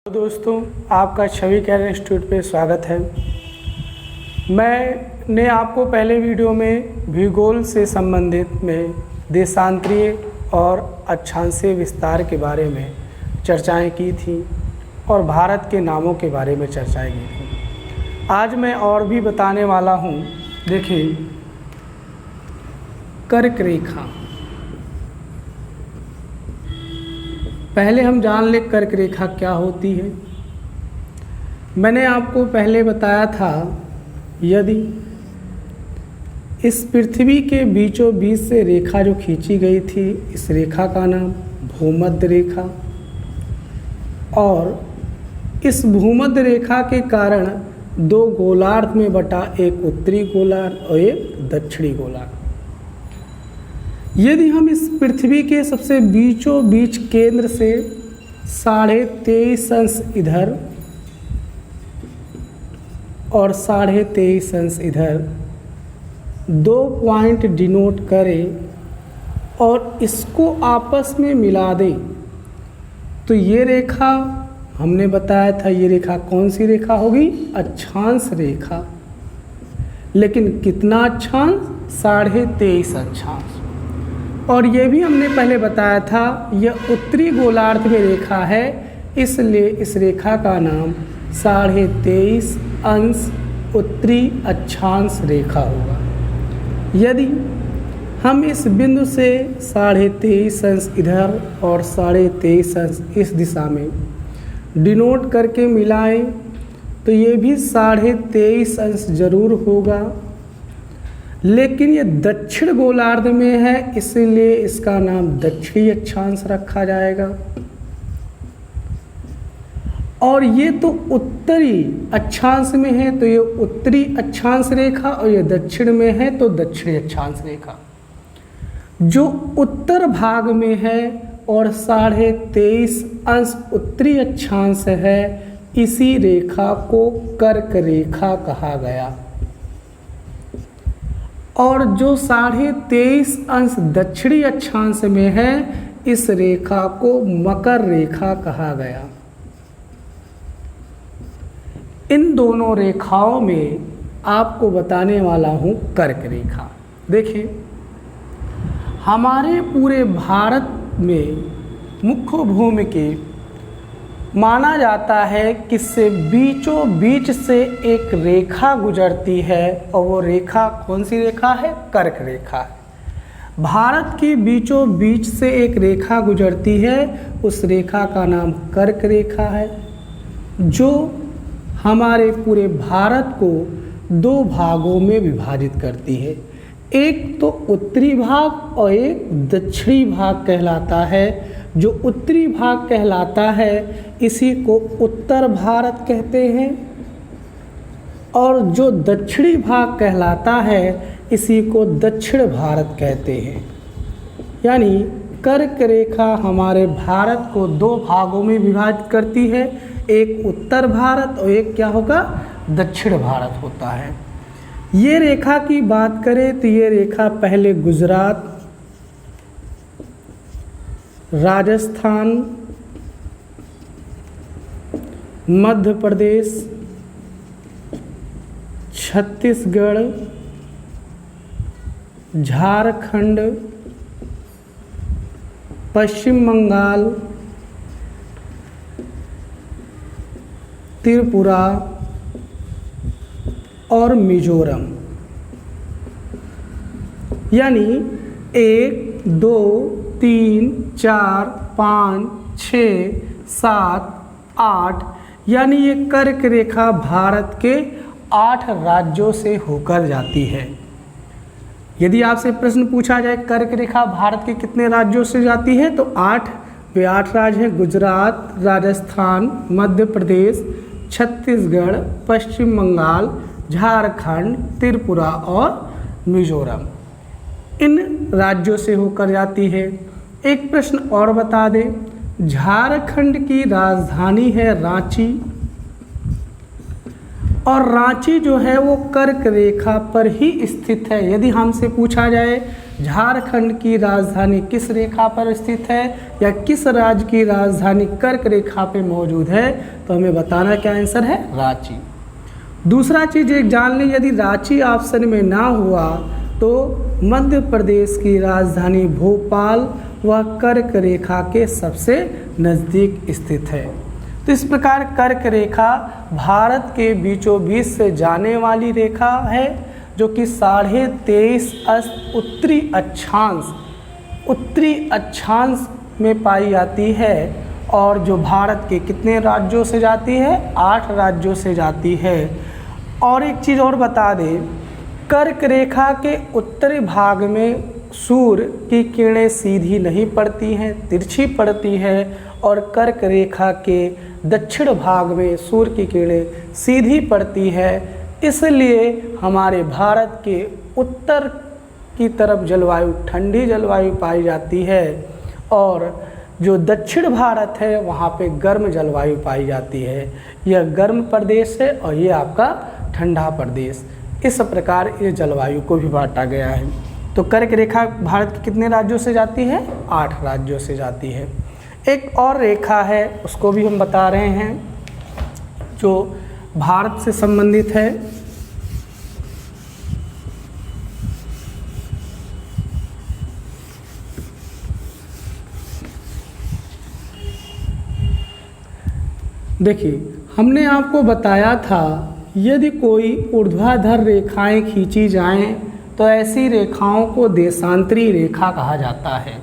दोस्तों, आपका छवि career institute पे स्वागत है। मैंने आपको पहले वीडियो में भूगोल से संबंधित में देशांतरीय और अक्षांशीय विस्तार के बारे में चर्चाएं की थी और भारत के नामों के बारे में चर्चाएं की थी। आज मैं और भी बताने वाला हूं। देखिए, कर्क रेखा। पहले हम जान लें कर्क रेखा क्या होती है। मैंने आपको पहले बताया था, यदि इस पृथ्वी के बीचों बीच से रेखा जो खींची गई थी, इस रेखा का नाम भूमध्य रेखा, और इस भूमध्य रेखा के कारण दो गोलार्ध में बटा एक उत्तरी गोलार्ध और एक दक्षिणी गोलार्ध। यदि हम इस पृथ्वी के सबसे बीचों बीच केंद्र से 23.5 अंश इधर और 23.5 अंश इधर 2 पॉइंट डिनोट करें और इसको आपस में मिला दें, तो ये रेखा हमने बताया था, ये रेखा कौन सी रेखा होगी? अक्षांश रेखा। लेकिन कितना अक्षांश? 23.5 अक्षांश। और ये भी हमने पहले बताया था, यह उत्तरी गोलार्ध में रेखा है, इसलिए इस रेखा का नाम 23.5 अंश उत्तरी अक्षांश रेखा होगा। यदि हम इस बिंदु से 23.5 अंश इधर और 23.5 अंश इस दिशा में डिनोट करके मिलाएं, तो ये भी 23.5 अंश जरूर होगा। लेकिन ये दक्षिण गोलार्ध में है, इसलिए इसका नाम दक्षिणी अक्षांश रखा जाएगा। और ये तो उत्तरी अक्षांश में है, तो ये उत्तरी अक्षांश रेखा, और ये दक्षिण में है तो दक्षिणी अक्षांश रेखा। जो उत्तर भाग में है और 23.5 अंश उत्तरी अक्षांश है, इसी रेखा को कर्क रेखा कहा गया। और जो 23.5 अंश दक्षिणी अक्षांश में है, इस रेखा को मकर रेखा कहा गया। इन दोनों रेखाओं में आपको बताने वाला हूं कर्क रेखा। देखिए, हमारे पूरे भारत में मुख्य भूमि के माना जाता है कि से बीचों बीच से एक रेखा गुजरती है, और वो रेखा कौन सी रेखा है? कर्क रेखा है। भारत के बीचों बीच से एक रेखा गुजरती है, उस रेखा का नाम कर्क रेखा है, जो हमारे पूरे भारत को 2 भागों में विभाजित करती है। एक तो उत्तरी भाग और एक दक्षिणी भाग कहलाता है। जो उत्तरी भाग कहलाता है, इसी को उत्तर भारत कहते हैं, और जो दक्षिणी भाग कहलाता है, इसी को दक्षिण भारत कहते हैं। यानी कर्क रेखा हमारे भारत को 2 भागों में विभाजित करती है, एक उत्तर भारत और एक क्या होगा? दक्षिण भारत होता है। ये रेखा की बात करें तो ये रेखा पहले गुजरात, राजस्थान, मध्य प्रदेश, छत्तीसगढ़, झारखंड, पश्चिम बंगाल, त्रिपुरा और मिजोरम, यानी 1, 2, 3, 4, 5, 6, 7, 8, यानी ये कर्क रेखा भारत के 8 राज्यों से होकर जाती है। यदि आपसे प्रश्न पूछा जाए कर्क रेखा भारत के कितने राज्यों से जाती है, तो 8 वे 8 राज्य हैं: गुजरात, राजस्थान, मध्य प्रदेश, छत्तीसगढ़, पश्चिम बंगाल, झारखंड, त्रिपुरा और मिजोरम। इन राज्यों से होकर जाती है। एक प्रश्न और बता दें, झारखंड की राजधानी है रांची, और रांची जो है वो कर्क रेखा पर ही स्थित है। यदि हमसे पूछा जाए झारखंड की राजधानी किस रेखा पर स्थित है, या किस राज्य की राजधानी कर्क रेखा पे मौजूद है, तो हमें बताना क्या आंसर है, रांची। दूसरा चीज़ एक जान लें, यदि रांची ऑप्शन में ना हुआ तो मध्य प्रदेश की राजधानी भोपाल वह कर्क रेखा के सबसे नज़दीक स्थित है। तो इस प्रकार कर्क रेखा भारत के बीचों बीच से जाने वाली रेखा है, जो कि 23.5 उत्तरी अक्षांश में पाई जाती है, और जो भारत के कितने राज्यों से जाती है, 8 राज्यों से जाती है। और एक चीज़ और बता दें, कर्क रेखा के उत्तरी भाग में सूर्य की किरणें सीधी नहीं पड़ती हैं, तिरछी पड़ती है, और कर्क रेखा के दक्षिण भाग में सूर्य की किरणें सीधी पड़ती है। इसलिए हमारे भारत के उत्तर की तरफ जलवायु ठंडी जलवायु पाई जाती है, और जो दक्षिण भारत है वहाँ पे गर्म जलवायु पाई जाती है। यह गर्म प्रदेश है और ये आपका ठंडा प्रदेश। इस प्रकार इस जलवायु को भी बांटा गया है। तो कर्क रेखा भारत के कितने राज्यों से जाती है, 8 राज्यों से जाती है। एक और रेखा है, उसको भी हम बता रहे हैं, जो भारत से संबंधित है। देखिए, हमने आपको बताया था यदि कोई ऊर्ध्वाधर रेखाएं खींची जाएं तो ऐसी रेखाओं को देशांतरी रेखा कहा जाता है।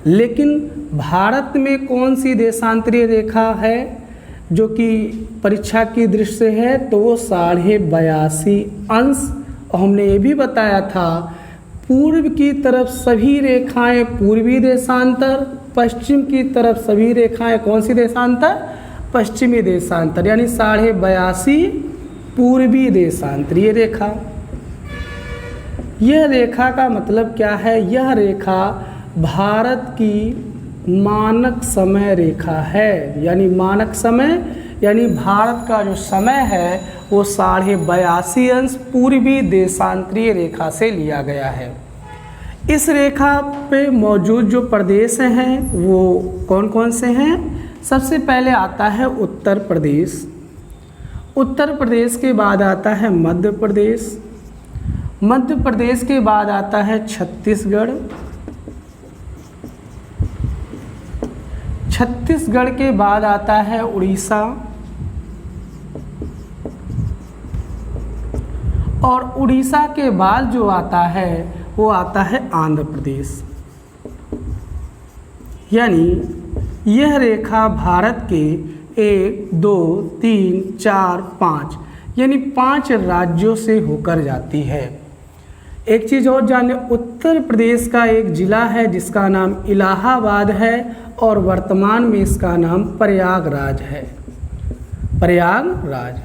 लेकिन भारत में कौन सी देशांतरी रेखा है जो कि परीक्षा की दृष्टि से है, तो वो 82.5 अंश। और हमने ये भी बताया था पूर्व की तरफ सभी रेखाएं पूर्वी देशांतर, पश्चिम की तरफ सभी रेखाएं कौन सी देशांतर, पश्चिमी देशांतर, यानी 82.5 पूर्वी देशांतरीय रेखा। यह रेखा का मतलब क्या है, यह रेखा भारत की मानक समय रेखा है। यानी मानक समय यानी भारत का जो समय है वो 82.5 अंश पूर्वी देशांतरीय रेखा से लिया गया है। इस रेखा पे मौजूद जो प्रदेश हैं वो कौन कौन से हैं। सबसे पहले आता है उत्तर प्रदेश, उत्तर प्रदेश के बाद आता है मध्य प्रदेश, मध्य प्रदेश के बाद आता है छत्तीसगढ़, छत्तीसगढ़ के बाद आता है उड़ीसा, और उड़ीसा के बाद जो आता है वो आता है आंध्र प्रदेश। यानी यह रेखा भारत के 1, 2, 3, 4, 5 यानी 5 राज्यों से होकर जाती है। एक चीज़ और जाने, उत्तर प्रदेश का एक ज़िला है जिसका नाम इलाहाबाद है और वर्तमान में इसका नाम प्रयागराज है। प्रयागराज,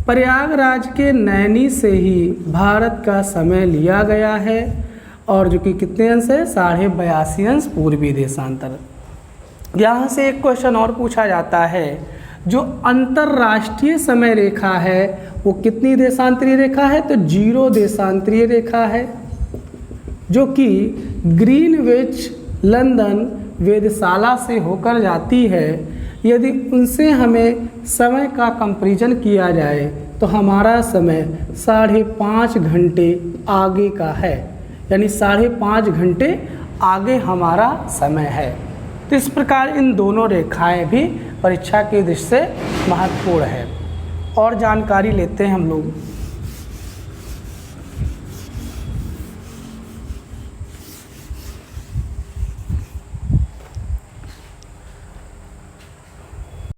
प्रयागराज के नैनी से ही भारत का समय लिया गया है, और जो कि कितने अंश है, 82.5 अंश पूर्वी देशांतर। यहाँ से एक क्वेश्चन और पूछा जाता है, जो अंतर्राष्ट्रीय समय रेखा है वो कितनी देशांतरीय रेखा है, तो 0 देशांतरीय रेखा है, जो कि ग्रीनविच लंदन वेधशाला से होकर जाती है। यदि उनसे हमें समय का कंपैरिजन किया जाए तो हमारा समय 5.5 घंटे आगे का है, यानी 5.5 घंटे आगे हमारा समय है। तो इस प्रकार इन दोनों रेखाएं भी परीक्षा की दृष्टि से महत्वपूर्ण है। और जानकारी लेते हैं हम लोग।